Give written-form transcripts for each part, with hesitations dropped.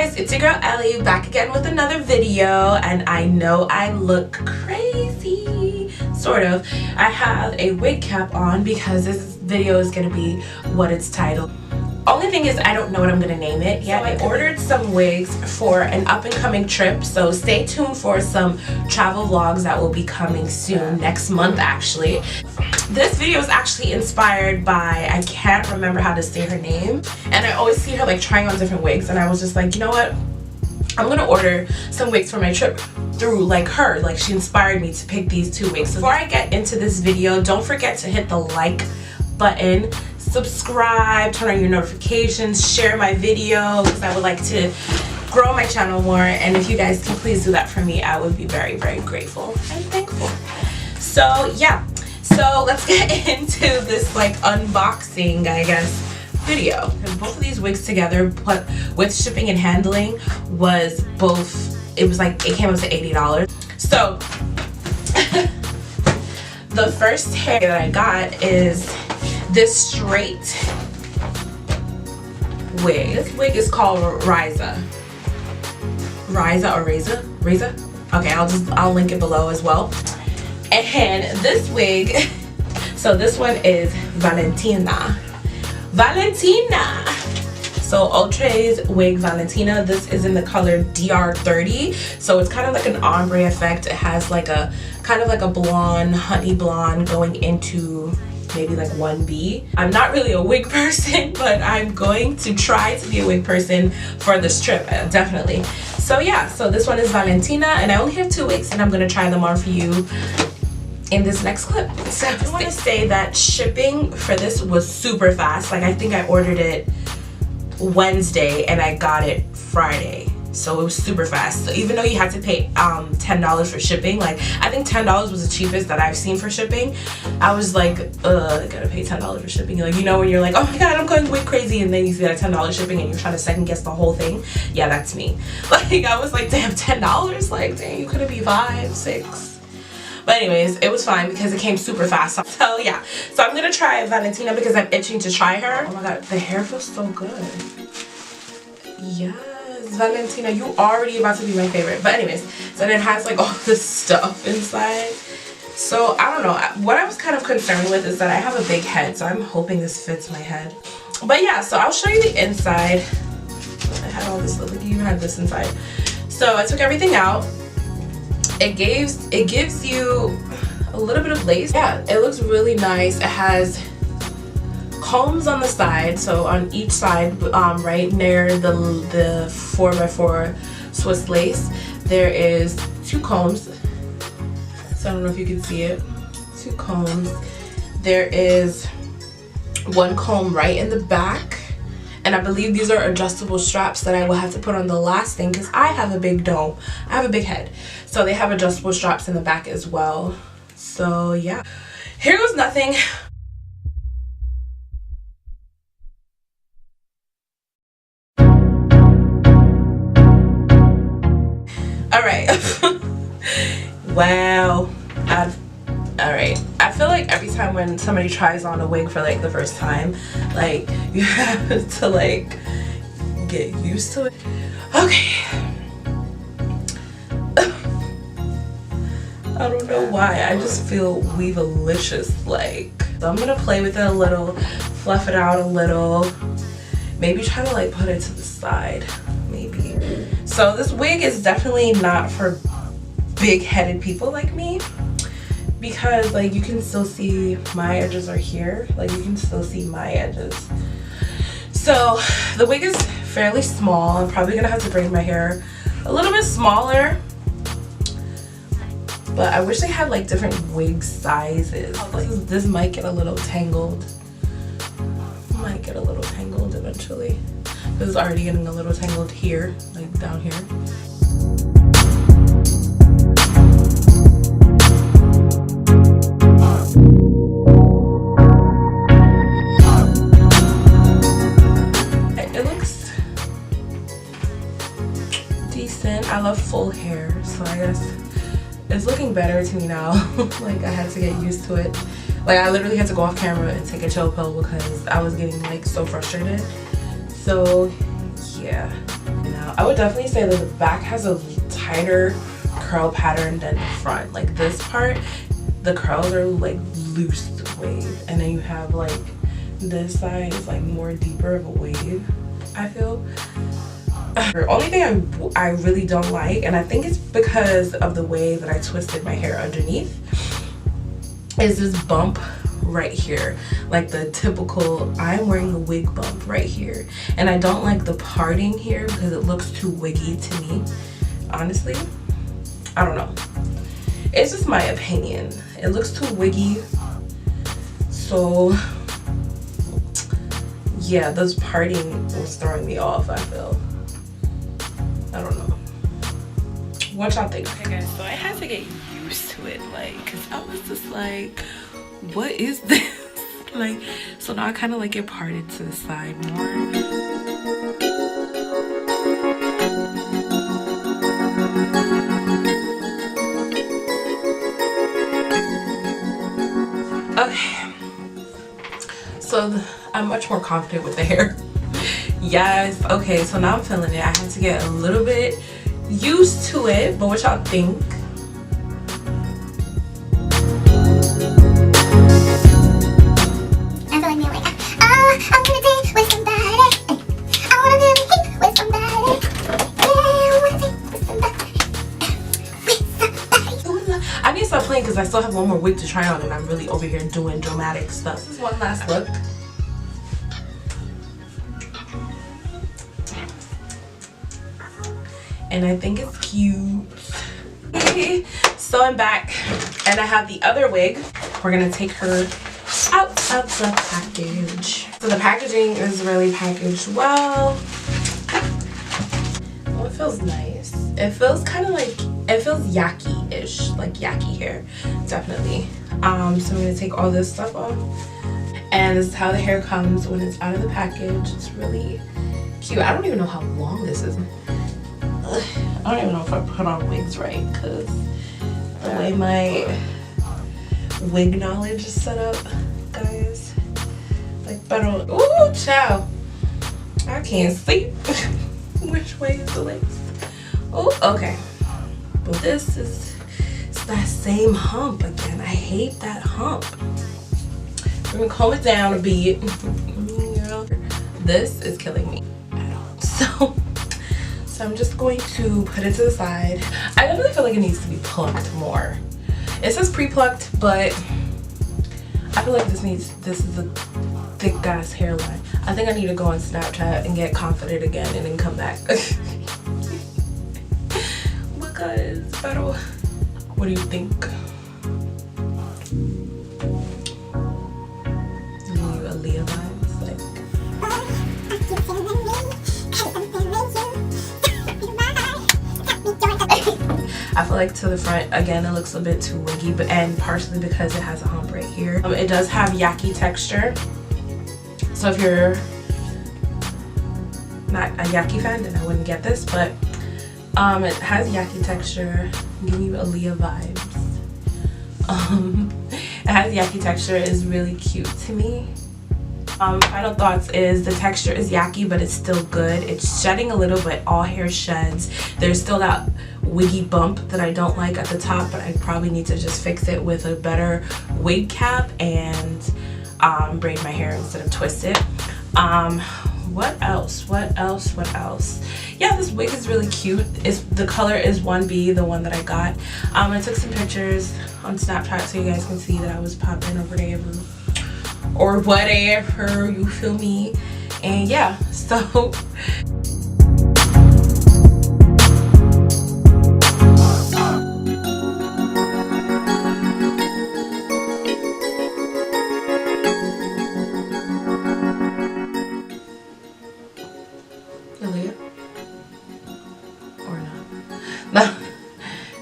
guys, it's your girl Ellie back again with another video, and I know I look crazy, sort of. I have a wig cap on because this video is gonna be what it's titled. Only thing is I don't know what I'm gonna name it yet. So I ordered some wigs for an up-and-coming trip, so stay tuned for some travel vlogs that will be coming soon, next month actually. This video is actually inspired by, I can't remember how to say her name, and I always see her like trying on different wigs, and I was just like, you know what, I'm gonna order some wigs for my trip through like her. Like, she inspired me to pick these two wigs. So before I get into this video, don't forget to hit the like button, subscribe, turn on your notifications, share my video because I would like to grow my channel more, and if you guys can please do that for me, I would be very, very grateful and thankful. So yeah, so let's get into this like unboxing, I guess, video. Both of these wigs together, put with shipping and handling, was both, it was like, it came up to $80. So the first hair that I got is this straight wig. This wig is called Riza or Reza. Okay, I'll link it below as well. And this wig, so this one is Valentina. So Outre's wig Valentina. This is in the color DR30. So it's kind of like an ombre effect. It has like a kind of like a blonde, honey blonde going into maybe like 1B. I'm not really a wig person, but I'm going to try to be a wig person for this trip, definitely. So yeah, so this one is Valentina, and I only have two wigs, and I'm gonna try them on for you in this next clip. So I want to say that shipping for this was super fast. Like, I think I ordered it Wednesday and I got it Friday. So it was super fast. So even though you had to pay $10 for shipping, like I think $10 was the cheapest that I've seen for shipping, I was like, I gotta pay $10 for shipping. Like, you know, when you're like, oh my god, I'm going wig crazy, and then you see that $10 shipping and you're trying to second guess the whole thing. Yeah, that's me. Like, I was like, damn, $10? Like, dang, you could have been $5, $6. But anyways, it was fine because it came super fast. So yeah, so I'm gonna try Valentina because I'm itching to try her. Oh my god, the hair feels so good. Yes, Valentina, you already about to be my favorite. But anyways, so it has like all this stuff inside. So I don't know, what I was kind of concerned with is that I have a big head, so I'm hoping this fits my head. But yeah, so I'll show you the inside. I had all this, look, you had this inside. So I took everything out. It gives you a little bit of lace. Yeah, it looks really nice. It has combs on the side, so on each side, right near the 4x4 Swiss lace, there is two combs. So I don't know if you can see it. Two combs. There is one comb right in the back. And I believe these are adjustable straps that I will have to put on the last thing because I have a big dome. I have a big head. So they have adjustable straps in the back as well. So yeah. Here goes nothing. Alright. Wow. Alright, I feel like every time when somebody tries on a wig for like the first time, like you have to like get used to it. Okay. I don't know why, I just feel weavelicious. Like, so I'm gonna play with it a little, fluff it out a little, maybe try to like put it to the side, maybe. So this wig is definitely not for big-headed people like me, because like you can still see my edges are here, like you can still see my edges. So the wig is fairly small. I'm probably gonna have to braid my hair a little bit smaller, but I wish they had like different wig sizes. Like, this might get a little tangled. Might get a little tangled eventually. This is already getting a little tangled here, like down here. I love full hair, so I guess it's looking better to me now. Like, I had to get used to it. Like, I literally had to go off camera and take a chill pill because I was getting like so frustrated. So yeah, now I would definitely say that the back has a tighter curl pattern than the front. Like this part, the curls are like loose wave, and then you have like this side is like more deeper of a wave, I feel. The only thing I really don't like, and I think it's because of the way that I twisted my hair underneath, is this bump right here, like the typical I'm wearing a wig bump right here. And I don't like the parting here because it looks too wiggy to me, honestly. I don't know, it's just my opinion. It looks too wiggy. So yeah, this parting was throwing me off, I feel. I don't know. What y'all think? Okay guys, so I had to get used to it, like, cause I was just like, what is this? Like, so now I kind of like it parted to the side more. Okay, so I'm much more confident with the hair. Yes, okay, so now I'm feeling it. I had to get a little bit used to it, but what y'all think? I need to stop playing because I still have one more wig to try on, and I'm really over here doing dramatic stuff. This is one last look. And I think it's cute. Okay, so I'm back and I have the other wig. We're gonna take her out of the package. So the packaging is really packaged well. Oh, it feels nice. It feels kind of like, it feels yaki-ish, like yaki hair, definitely. So I'm gonna take all this stuff off. And this is how the hair comes when it's out of the package. It's really cute. I don't even know how long this is. I don't even know if I put on wigs right, because the way my wig knowledge is set up, guys. Like, but ooh, child, I can't see which way is the lace. Oh, okay. But this is, it's that same hump again. I hate that hump. I'm gonna calm it down a bit. This is killing me. So I'm just going to put it to the side. I definitely feel like it needs to be plucked more. It says pre-plucked, but I feel like this is a thick ass hairline. I think I need to go on Snapchat and get confident again and then come back. Because, pero, what do you think? You Aaliyah vibes, like. I feel like to the front, again, it looks a bit too wiggy, but and partially because it has a hump right here. It does have yaki texture. So if you're not a yaki fan, then I wouldn't get this, but it has yaki texture, giving you Aaliyah vibes. It has yaki texture, is really cute to me. Final thoughts is the texture is yaki, but it's still good. It's shedding a little, but all hair sheds. There's still that wiggy bump that I don't like at the top, but I probably need to just fix it with a better wig cap and braid my hair instead of twist it. What else? Yeah, this wig is really cute. The color is 1B, the one that I got. I took some pictures on Snapchat so you guys can see that I was popping over there or whatever, you feel me? And yeah, so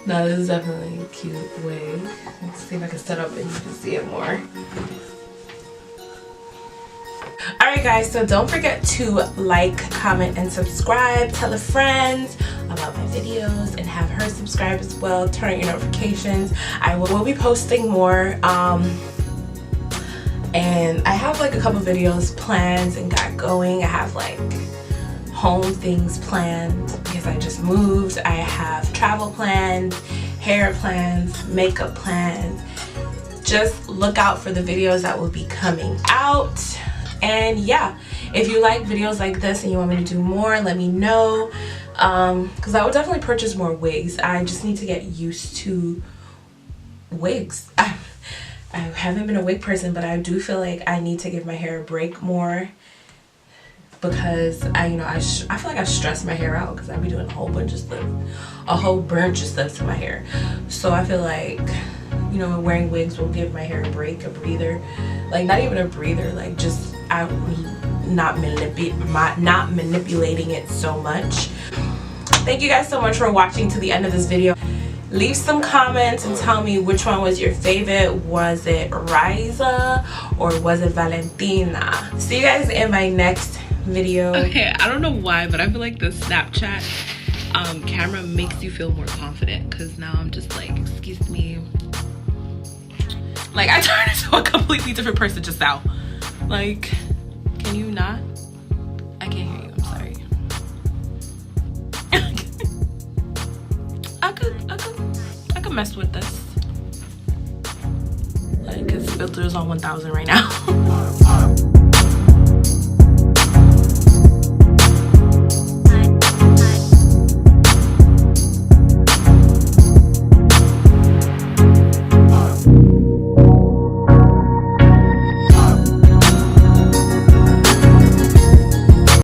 no, this is definitely a cute wig. Let's see if I can set up and you can see it more. Alright guys, so don't forget to like, comment, and subscribe. Tell a friend about my videos and have her subscribe as well. Turn on your notifications. I will be posting more. And I have like a couple videos planned and got going. I have like home things planned because I just moved. I have travel plans, hair plans, makeup plans. Just look out for the videos that will be coming out. And yeah, if you like videos like this and you want me to do more, let me know, because I would definitely purchase more wigs. I just need to get used to wigs. I haven't been a wig person, but I do feel like I need to give my hair a break more, because I feel like I stress my hair out because I be doing a whole bunch of stuff, a whole bunch of stuff to my hair. So I feel like, you know, wearing wigs will give my hair a break, a breather. Like, not even a breather, like just not manipulating it so much. Thank you guys so much for watching to the end of this video. Leave some comments and tell me which one was your favorite. Was it Riza or was it Valentina? See you guys in my next video. Okay, I don't know why, but I feel like the Snapchat camera makes you feel more confident, because now I'm just like, excuse me, like I turned into a completely different person just now. Like, can you not? I can't hear you, I'm sorry. I could mess with this, like, cause filter is on 1000 right now.